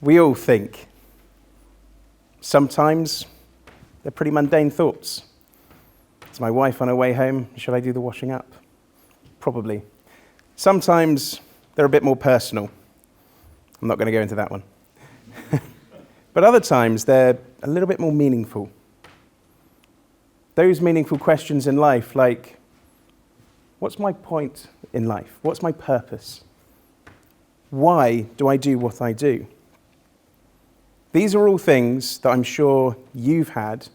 We all think. Sometimes they're pretty mundane thoughts. Is my wife on her way home? Should I do the washing up? Probably. Sometimes they're a bit more personal. I'm not going to go into that one. But other times they're a little bit more meaningful. Those meaningful questions in life, like, what's my point in life? What's my purpose? Why do I do what I do? These are all things that I'm sure you've had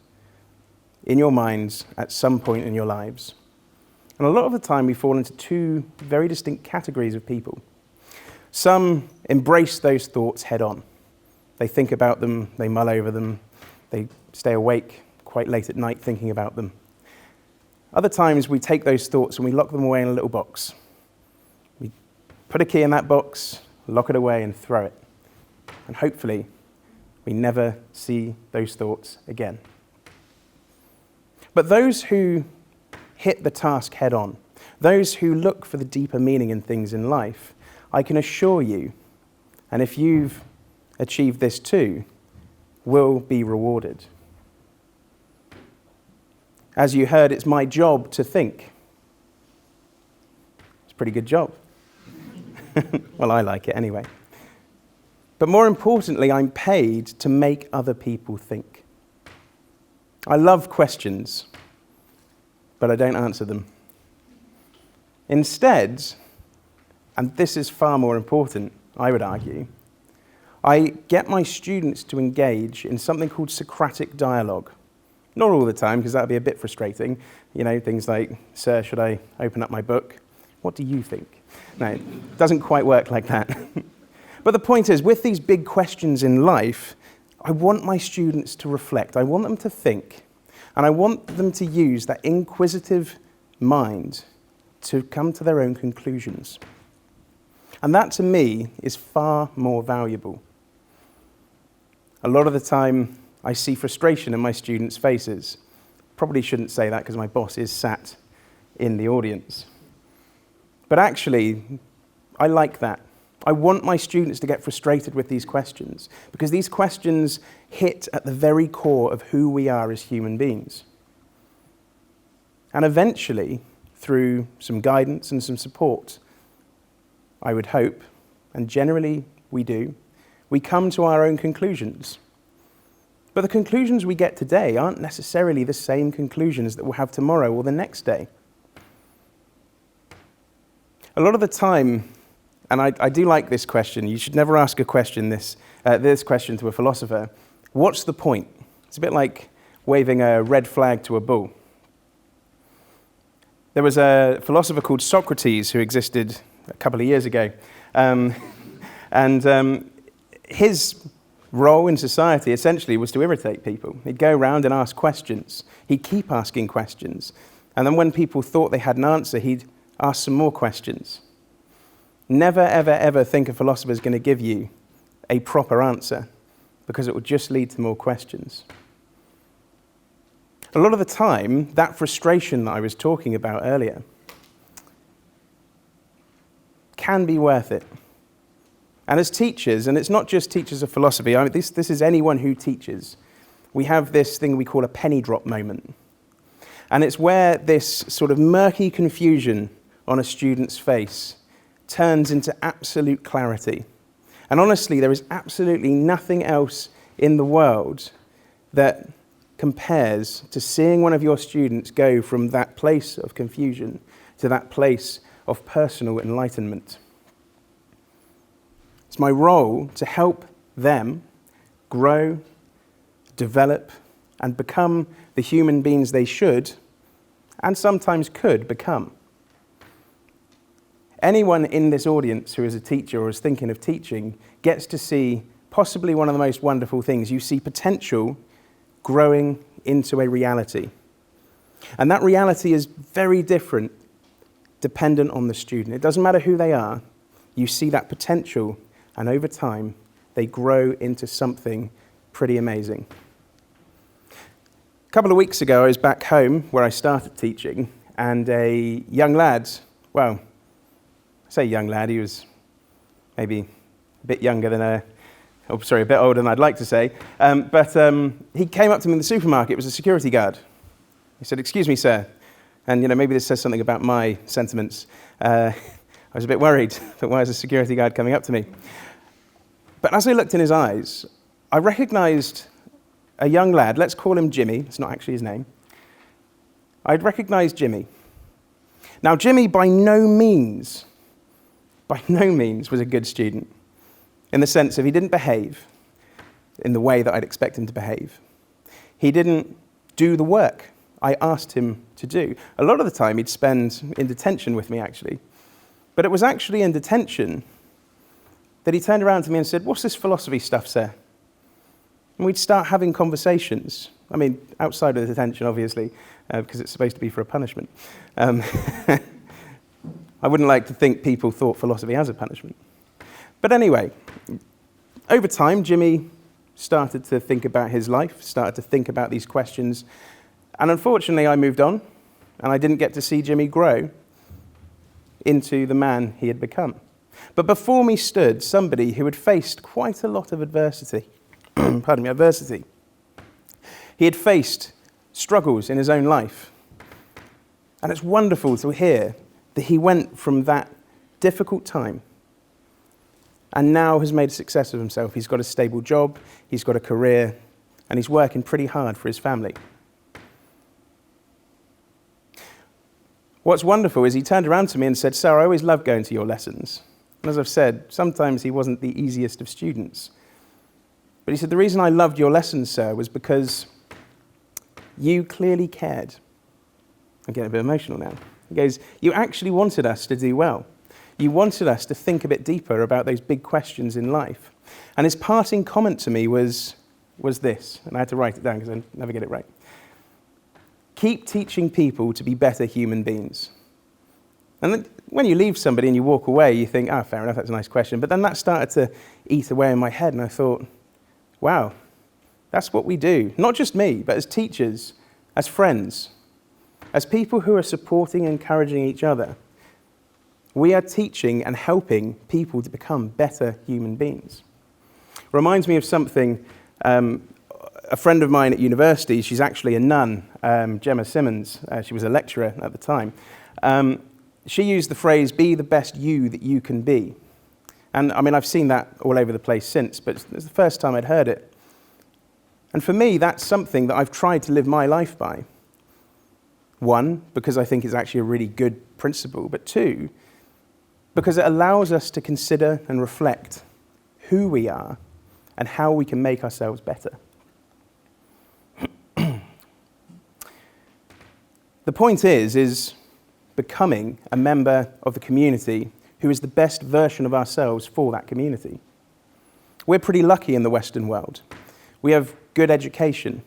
in your minds at some point in your lives. And a lot of the time we fall into two very distinct categories of people. Some embrace those thoughts head on. They think about them, they mull over them, they stay awake quite late at night thinking about them. Other times we take those thoughts and we lock them away in a little box. We put a key in that box, lock it away and throw it. And hopefully we never see those thoughts again. But those who hit the task head on, those who look for the deeper meaning in things in life, I can assure you, and if you've achieved this too, will be rewarded. As you heard, it's my job to think. It's a pretty good job. Well, I like it anyway. But more importantly, I'm paid to make other people think. I love questions, but I don't answer them. Instead, and this is far more important, I would argue, I get my students to engage in something called Socratic dialogue. Not all the time, because that would be a bit frustrating. You know, things like, sir, should I open up my book? What do you think? No, it doesn't quite work like that. But the point is, with these big questions in life, I want my students to reflect. I want them to think. And I want them to use that inquisitive mind to come to their own conclusions. And that, to me, is far more valuable. A lot of the time, I see frustration in my students' faces. Probably shouldn't say that because my boss is sat in the audience. But actually, I like that. I want my students to get frustrated with these questions because these questions hit at the very core of who we are as human beings. And eventually, through some guidance and some support, I would hope, and generally we do, we come to our own conclusions. But the conclusions we get today aren't necessarily the same conclusions that we'll have tomorrow or the next day. A lot of the time, and I do like this question, you should never ask a question this question to a philosopher. What's the point? It's a bit like waving a red flag to a bull. There was a philosopher called Socrates who existed a couple of years ago. His role in society essentially was to irritate people. He'd go around and ask questions. He'd keep asking questions. And then when people thought they had an answer, he'd ask some more questions. Never, ever, ever think a philosopher is going to give you a proper answer because it will just lead to more questions. A lot of the time, that frustration that I was talking about earlier can be worth it. And as teachers, and it's not just teachers of philosophy, this is anyone who teaches, we have this thing we call a penny drop moment. And it's where this sort of murky confusion on a student's face turns into absolute clarity. And honestly, there is absolutely nothing else in the world that compares to seeing one of your students go from that place of confusion to that place of personal enlightenment. It's my role to help them grow, develop, and become the human beings they should, and sometimes could, become. Anyone in this audience who is a teacher or is thinking of teaching gets to see possibly one of the most wonderful things. You see potential growing into a reality. And that reality is very different dependent on the student. It doesn't matter who they are. You see that potential, and over time, they grow into something pretty amazing. A couple of weeks ago, I was back home where I started teaching, and a young lad, well, I say young lad, he was maybe a bit younger than Oh, sorry, a bit older than I'd like to say. But he came up to me in the supermarket. It was a security guard. He said, "Excuse me, sir." And, maybe this says something about my sentiments. I was a bit worried that why is a security guard coming up to me? But as I looked in his eyes, I recognized a young lad. Let's call him Jimmy. It's not actually his name. I'd recognized Jimmy. Now, Jimmy by no means was a good student, in the sense of he didn't behave in the way that I'd expect him to behave. He didn't do the work I asked him to do. A lot of the time he'd spend in detention with me, actually. But it was actually in detention that he turned around to me and said, "What's this philosophy stuff, sir?" And we'd start having conversations. I mean, outside of the detention, obviously, because it's supposed to be for a punishment. I wouldn't like to think people thought philosophy as a punishment. But anyway, over time, Jimmy started to think about his life, started to think about these questions. And unfortunately, I moved on, and I didn't get to see Jimmy grow into the man he had become. But before me stood somebody who had faced quite a lot of adversity. Adversity. He had faced struggles in his own life. And it's wonderful to hear that he went from that difficult time and now has made a success of himself. He's got a stable job, he's got a career, and he's working pretty hard for his family. What's wonderful is he turned around to me and said, "Sir, I always loved going to your lessons." And as I've said, sometimes he wasn't the easiest of students. But he said, "The reason I loved your lessons, sir, was because you clearly cared." I'm getting a bit emotional now. He goes, "You actually wanted us to do well. You wanted us to think a bit deeper about those big questions in life." And his parting comment to me was this, and I had to write it down because I never get it right. "Keep teaching people to be better human beings." And then when you leave somebody and you walk away, you think, fair enough, that's a nice question. But then that started to eat away in my head, and I thought, wow, that's what we do. Not just me, but as teachers, as friends, as people who are supporting and encouraging each other. We are teaching and helping people to become better human beings. Reminds me of something, a friend of mine at university, she's actually a nun, Gemma Simmons, she was a lecturer at the time. She used the phrase, "Be the best you that you can be." And I mean, I've seen that all over the place since, but it was the first time I'd heard it. And for me, that's something that I've tried to live my life by. One, because I think it's actually a really good principle, but two, because it allows us to consider and reflect who we are and how we can make ourselves better. The point is becoming a member of the community who is the best version of ourselves for that community. We're pretty lucky in the Western world. We have good education.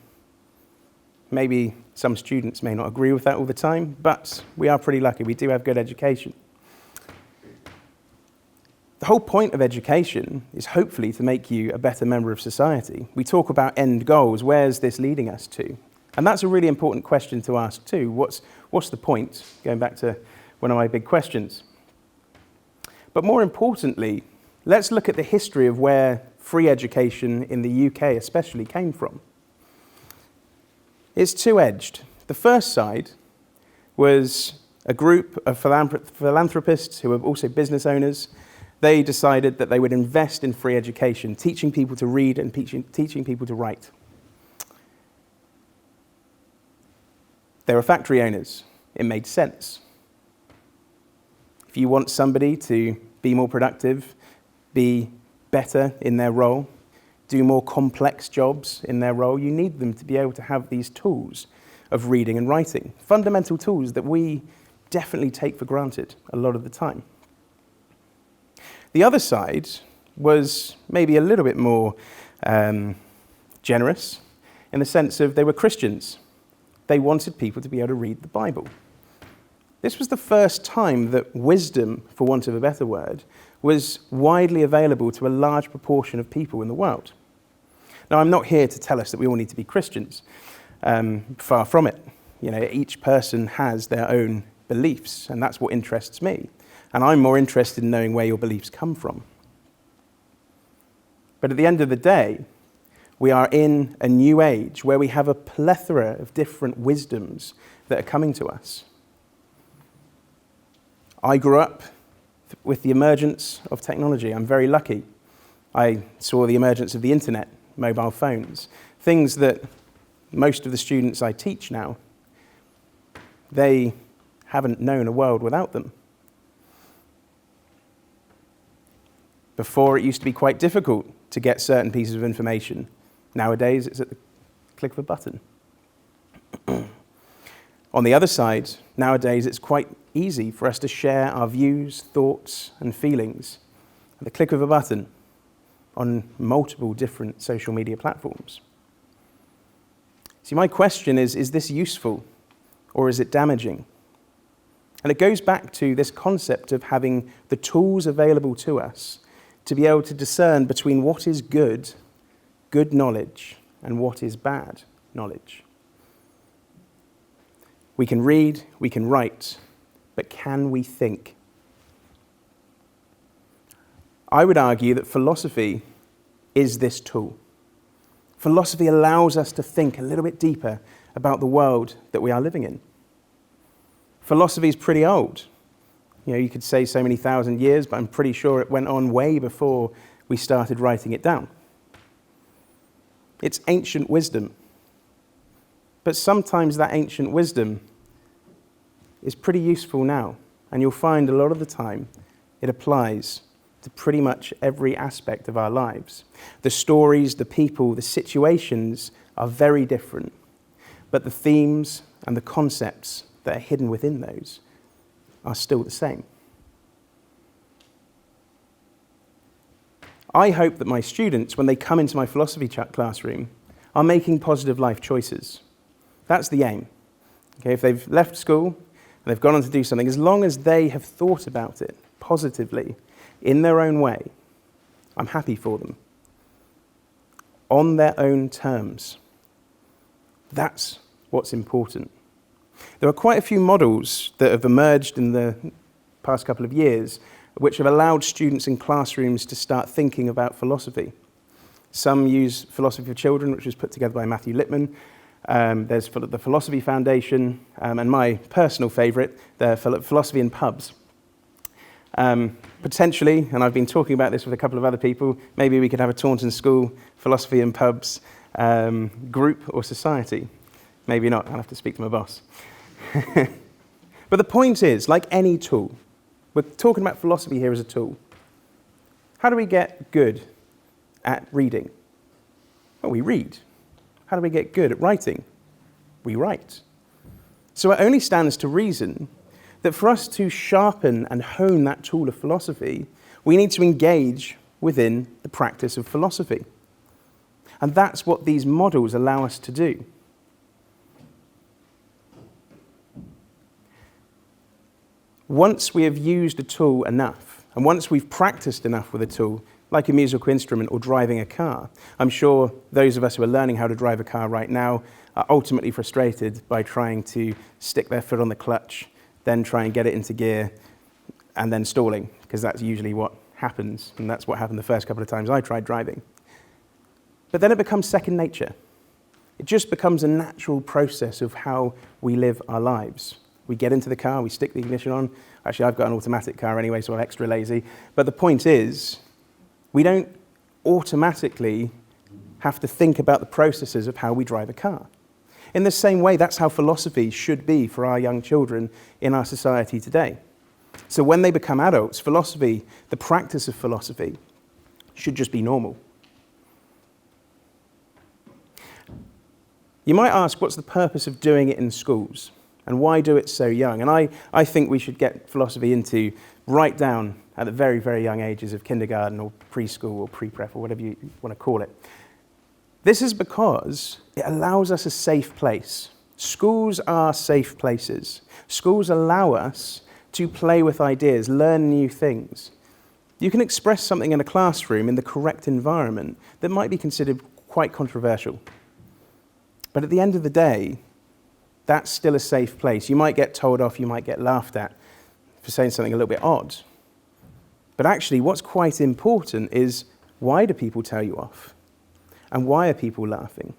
Maybe some students may not agree with that all the time, but we are pretty lucky. We do have good education. The whole point of education is hopefully to make you a better member of society. We talk about end goals. Where's this leading us to? And that's a really important question to ask too. What's the point? Going back to one of my big questions. But more importantly, let's look at the history of where free education in the UK especially came from. It's two-edged. The first side was a group of philanthropists who were also business owners. They decided that they would invest in free education, teaching people to read and teaching people to write. They were factory owners. It made sense. If you want somebody to be more productive, be better in their role, do more complex jobs in their role, you need them to be able to have these tools of reading and writing, fundamental tools that we definitely take for granted a lot of the time. The other side was maybe a little bit more generous in the sense of they were Christians. They wanted people to be able to read the Bible. This was the first time that wisdom, for want of a better word, was widely available to a large proportion of people in the world. Now, I'm not here to tell us that we all need to be Christians. Far from it. Each person has their own beliefs, and that's what interests me. And I'm more interested in knowing where your beliefs come from. But at the end of the day, we are in a new age where we have a plethora of different wisdoms that are coming to us. I grew up with the emergence of technology. I'm very lucky. I saw the emergence of the internet, mobile phones, things that most of the students I teach now, they haven't known a world without them. Before, it used to be quite difficult to get certain pieces of information. Nowadays, it's at the click of a button. On the other side, nowadays, it's quite easy for us to share our views, thoughts, and feelings at the click of a button on multiple different social media platforms. See, my question is this useful or is it damaging? And it goes back to this concept of having the tools available to us to be able to discern between what is good knowledge, and what is bad knowledge. We can read, we can write, but can we think? I would argue that philosophy is this tool. Philosophy allows us to think a little bit deeper about the world that we are living in. Philosophy is pretty old. You could say so many thousand years, but I'm pretty sure it went on way before we started writing it down. It's ancient wisdom. But sometimes that ancient wisdom is pretty useful now, and you'll find a lot of the time it applies to pretty much every aspect of our lives. The stories, the people, the situations are very different, but the themes and the concepts that are hidden within those are still the same. I hope that my students, when they come into my philosophy classroom, are making positive life choices. That's the aim. Okay, if they've left school and they've gone on to do something, as long as they have thought about it positively in their own way, I'm happy for them. On their own terms. That's what's important. There are quite a few models that have emerged in the past couple of years which have allowed students in classrooms to start thinking about philosophy. Some use Philosophy for Children, which was put together by Matthew Lipman. There's the Philosophy Foundation, and my personal favourite, the Philosophy in Pubs. Potentially, and I've been talking about this with a couple of other people, maybe we could have a Taunton School Philosophy in Pubs group or society. Maybe not, I'll have to speak to my boss. But the point is, like any tool, we're talking about philosophy here as a tool. How do we get good at reading? Well, we read. How do we get good at writing? We write. So it only stands to reason that for us to sharpen and hone that tool of philosophy, we need to engage within the practice of philosophy. And that's what these models allow us to do. Once we have used a tool enough, and once we've practiced enough with a tool, like a musical instrument or driving a car, I'm sure those of us who are learning how to drive a car right now are ultimately frustrated by trying to stick their foot on the clutch, then try and get it into gear, and then stalling, because that's usually what happens, and that's what happened the first couple of times I tried driving. But then it becomes second nature. It just becomes a natural process of how we live our lives. We get into the car, we stick the ignition on. Actually, I've got an automatic car anyway, so I'm extra lazy. But the point is, we don't automatically have to think about the processes of how we drive a car. In the same way, that's how philosophy should be for our young children in our society today. So when they become adults, philosophy, the practice of philosophy, should just be normal. You might ask, what's the purpose of doing it in schools? And why do it so young? And I think we should get philosophy into right down at the very, very young ages of kindergarten or preschool or pre-prep or whatever you want to call it. This is because it allows us a safe place. Schools are safe places. Schools allow us to play with ideas, learn new things. You can express something in a classroom in the correct environment that might be considered quite controversial. But at the end of the day, that's still a safe place. You might get told off, you might get laughed at for saying something a little bit odd. But actually, what's quite important is Why do people tell you off? And why are people laughing?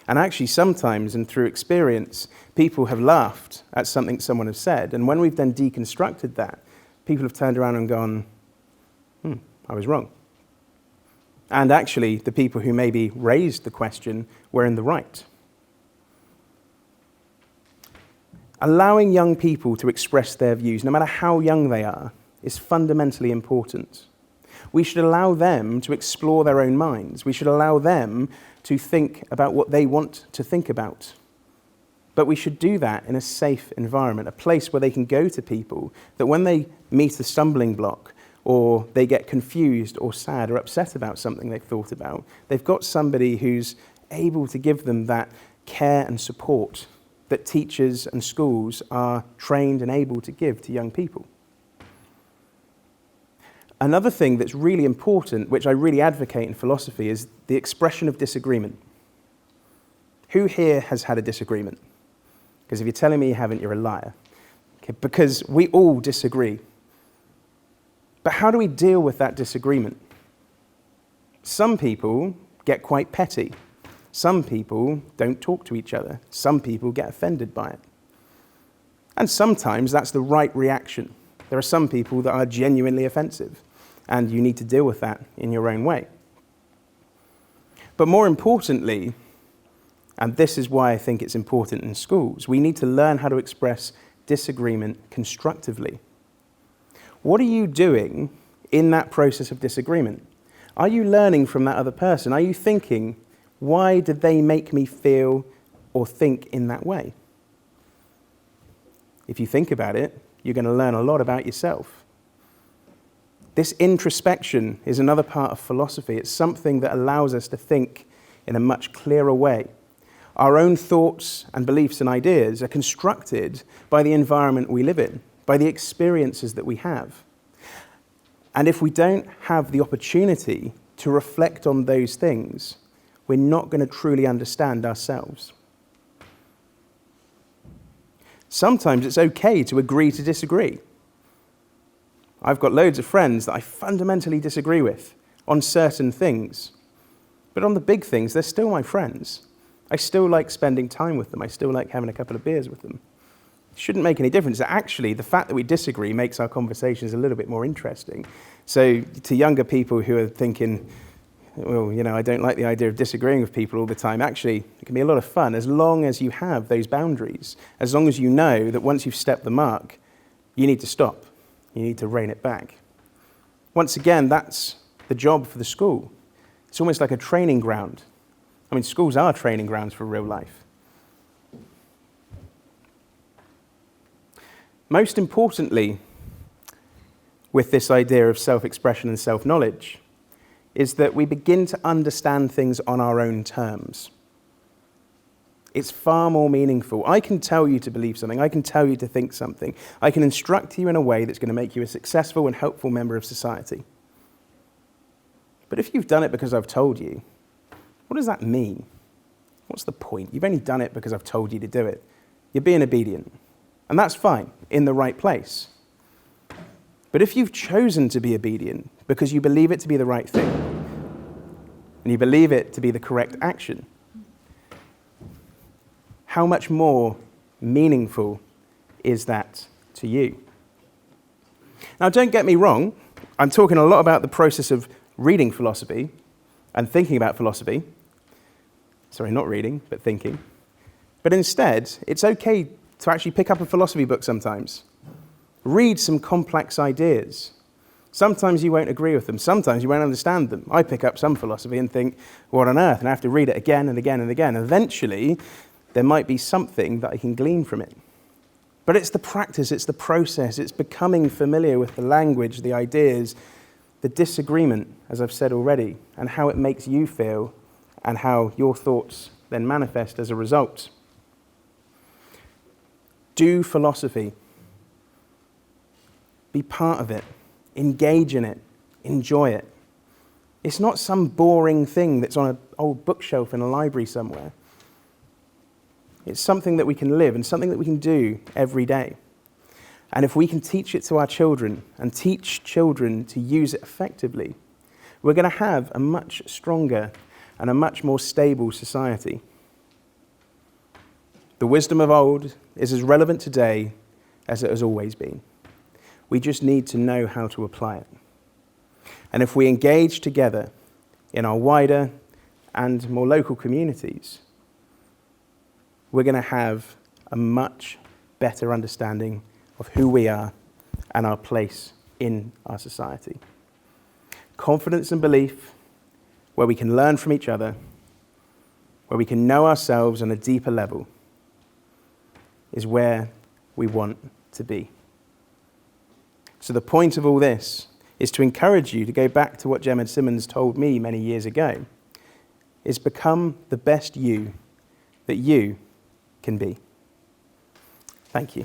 And actually, sometimes, and through experience, people have laughed at something someone has said. And when we've then deconstructed that, people have turned around and gone, I was wrong. And actually, the people who maybe raised the question were in the right. Allowing young people to express their views, no matter how young they are, is fundamentally important. We should allow them to explore their own minds. We should allow them to think about what they want to think about. But we should do that in a safe environment, a place where they can go to people that when they meet a stumbling block or they get confused or sad or upset about something they've thought about, they've got somebody who's able to give them that care and support that teachers and schools are trained and able to give to young people. Another thing that's really important, which I really advocate in philosophy, is the expression of disagreement. Who here has had a disagreement? Because if you're telling me you haven't, you're a liar. Okay, because we all disagree. But how do we deal with that disagreement? Some people get quite petty. Some people don't talk to each other. Some people get offended by it. And sometimes that's the right reaction. There are some people that are genuinely offensive, and you need to deal with that in your own way. But more importantly, and this is why I think it's important in schools, we need to learn how to express disagreement constructively. What are you doing in that process of disagreement? Are you learning from that other person? Are you thinking, why did they make me feel or think in that way? If you think about it, you're going to learn a lot about yourself. This introspection is another part of philosophy. It's something that allows us to think in a much clearer way. Our own thoughts and beliefs and ideas are constructed by the environment we live in, by the experiences that we have. And if we don't have the opportunity to reflect on those things, we're not going to truly understand ourselves. Sometimes it's okay to agree to disagree. I've got loads of friends that I fundamentally disagree with on certain things. But on the big things, they're still my friends. I still like spending time with them. I still like having a couple of beers with them. It shouldn't make any difference. Actually, the fact that we disagree makes our conversations a little bit more interesting. So to younger people who are thinking, well, I don't like the idea of disagreeing with people all the time. Actually, it can be a lot of fun as long as you have those boundaries, as long as you know that once you've stepped the mark, you need to stop. You need to rein it back. Once again, that's the job for the school. It's almost like a training ground. I mean, schools are training grounds for real life. Most importantly, with this idea of self-expression and self-knowledge, is that we begin to understand things on our own terms. It's far more meaningful. I can tell you to believe something. I can tell you to think something. I can instruct you in a way that's going to make you a successful and helpful member of society. But if you've done it because I've told you, what does that mean? What's the point? You've only done it because I've told you to do it. You're being obedient. And that's fine, in the right place. But if you've chosen to be obedient because you believe it to be the right thing, and you believe it to be the correct action, how much more meaningful is that to you? Now, don't get me wrong. I'm talking a lot about the process of reading philosophy and thinking about philosophy. Sorry, not reading, but thinking. But instead, it's okay to actually pick up a philosophy book sometimes. Read some complex ideas. Sometimes you won't agree with them. Sometimes you won't understand them. I pick up some philosophy and think, what on earth? And I have to read it again and again and again. Eventually, there might be something that I can glean from it. But it's the practice, it's the process, it's becoming familiar with the language, the ideas, the disagreement, as I've said already, and how it makes you feel and how your thoughts then manifest as a result. Do philosophy. Be part of it. Engage in it. Enjoy it. It's not some boring thing that's on an old bookshelf in a library somewhere. It's something that we can live and something that we can do every day. And if we can teach it to our children and teach children to use it effectively, we're going to have a much stronger and a much more stable society. The wisdom of old is as relevant today as it has always been. We just need to know how to apply it. And if we engage together in our wider and more local communities, we're going to have a much better understanding of who we are and our place in our society. Confidence and belief, where we can learn from each other, where we can know ourselves on a deeper level, is where we want to be. So the point of all this is to encourage you to go back to what Gemma Simmons told me many years ago, is become the best you that you can be. Thank you.